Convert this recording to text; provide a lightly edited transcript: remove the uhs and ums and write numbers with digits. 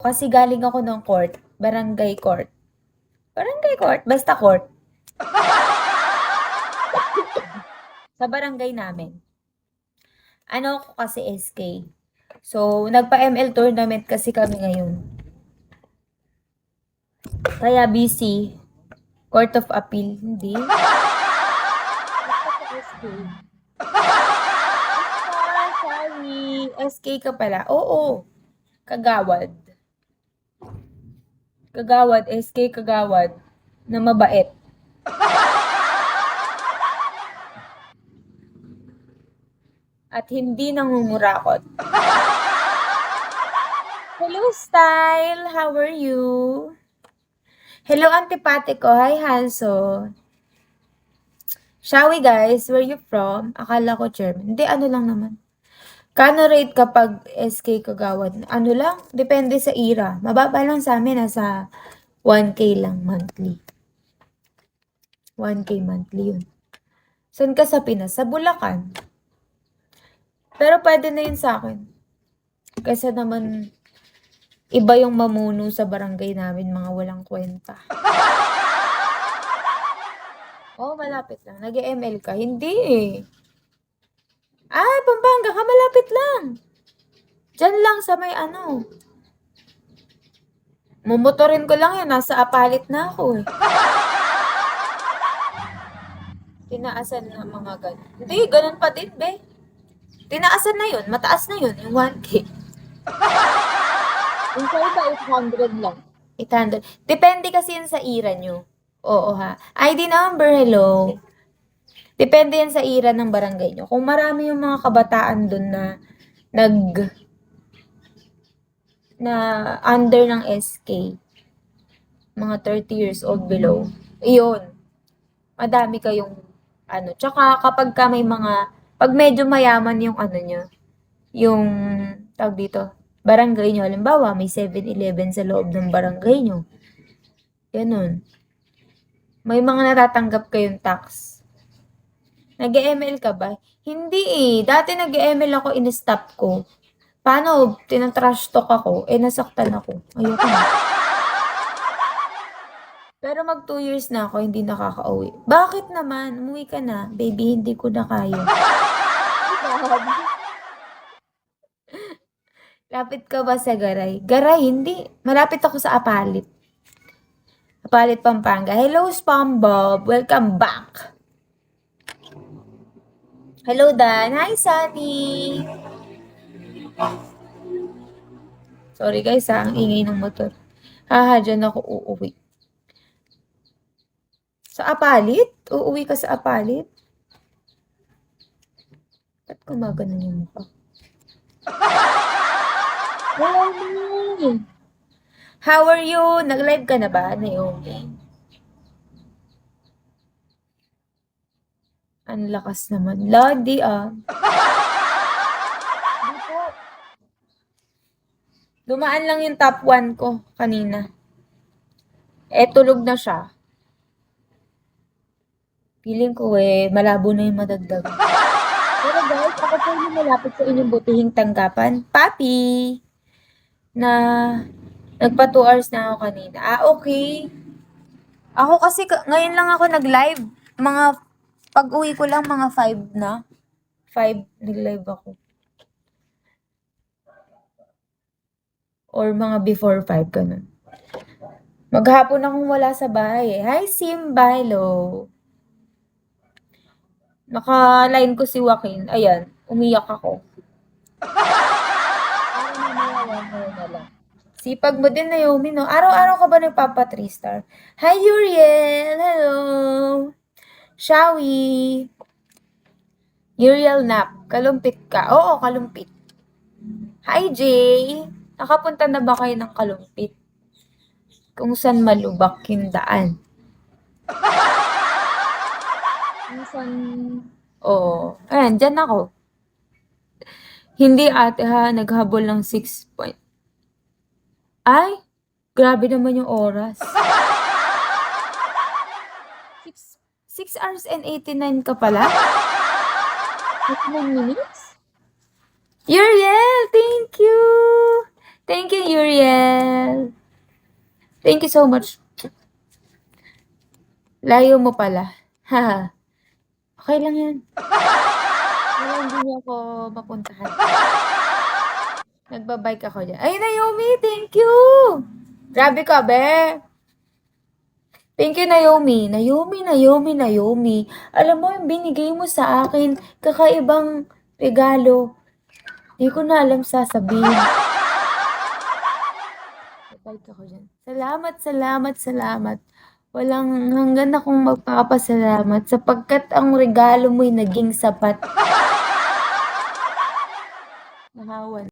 Kasi galing ako ng court, barangay court. Barangay court, basta court. Sa barangay namin. Ano ako kasi SK. So, nagpa-ML tournament kasi kami ngayon. Kaya busy. Court of Appeal, hindi. Basta sa SK. Sorry. SK ka pala. Oo. Kagawad. Kagawad, SK Kagawad. Na mabait. At hindi nangungurakot. Hello, Style! How are you? Hello, Antipatico. Hi, Hanso. Shall we, guys? Where you from? Akala ko German. Hindi, ano lang naman. Kano rate kapag SK Kagawad? Ano lang? Depende sa era. Mababa lang sa amin. Nasa 1K lang monthly. 1K monthly yun. Saan ka sa Pinas? Sa Bulacan. Pero pwede na yun sa akin. Kasi naman, iba yung mamuno sa barangay namin, mga walang kwenta. Oh, malapit lang. Nag-ML ka? Hindi eh. Ah, Pampanga ka, malapit lang. Diyan lang sa may ano. Mumotorin ko lang yun, nasa Apalit na ako eh. Tinaasan na mga ganun. Hindi, ganun pa din, be. Tinaasan na yun, mataas na yun, yung 1K. Yung sa iba, 800 lang. 800. Depende kasi yun sa era nyo. Oo ha. ID number, hello. Depende yan sa era ng barangay nyo. Kung marami yung mga kabataan dun na na under ng SK, mga 30 years old below, iyon, madami kayong ano. Tsaka kapag ka may mga, pag medyo mayaman yung ano nyo, yung, tawag dito, barangay nyo, halimbawa, may 7-Eleven sa loob ng barangay nyo. Ganun. May mga natatanggap kayong tax. Nag-ML ka ba? Hindi eh. Dati nag-ML ako, in-stop ko. Paano? Tinatrash talk ako. Eh, nasaktan ako. Ayoko na. Pero mag 2 years na ako, hindi nakaka-uwi. Bakit naman? Umuwi ka na. Baby, hindi ko na kaya. Lapit ka ba sa Garay? Garay, hindi. Malapit ako sa Apalit. Apalit, Pampanga. Hello, SpongeBob. Welcome back. Hello, Dan. Hi, Sunny. Sorry guys, ang ingay ng motor. Haha, dyan ako uuwi. Sa Apalit? Uuwi ka sa Apalit? Ba't gumaganon yung mukha? Naomi! How are you? Nag-live ka na ba, Naomi? Ang lakas naman. Lodi ah. Dumaan lang yung top 1 ko kanina. Eh, tulog na siya. Feeling ko eh, malabo na yung madagdag. Pero guys, ako po yung malapit sa inyong butihing tanggapan. Papi! Na nagpa 2 hours na ako kanina. Ah, okay. Ako kasi ngayon lang ako nag-live. Mga pag-uwi ko lang mga 5 na. 5 nag-live ako. Or mga before 5 ganun. Maghapon akong wala sa bahay eh. Hi Simba, hello. Naka-line ko si Joaquin. Ayan, umiyak ako. Sipag mo din, Naomi, no? Araw-araw ka ba nagpapa 3 star? Hi, Uriel! Hello! Shawi! Uriel Nap, kalumpit ka. Oo, kalumpit. Hi, Jay! Nakapunta na ba kayo ng kalumpit? Kung saan malubak yung daan. Kung saan... Oo. Ayan, dyan ako. Hindi ate ha, naghabol ng 6 point. Ay, grabe naman yung oras. 6 hours and 89 ka pala? 9 minutes? Uriel, thank you! Thank you, Uriel. Thank you so much. Layo mo pala. Haha. Okay lang yan. Pero hindi niyo ako mapuntahan. Nagba-bike ako diyan. Ay, Naomi, thank you! Grabe ka, be. Thank you, Naomi. Naomi. Alam mo, yung binigay mo sa akin, kakaibang regalo. Di ko na alam sasabihin. Bike ako diyan. Salamat. Walang hanggan akong magpapasalamat sapagkat ang regalo mo'y naging sapat. Nahawa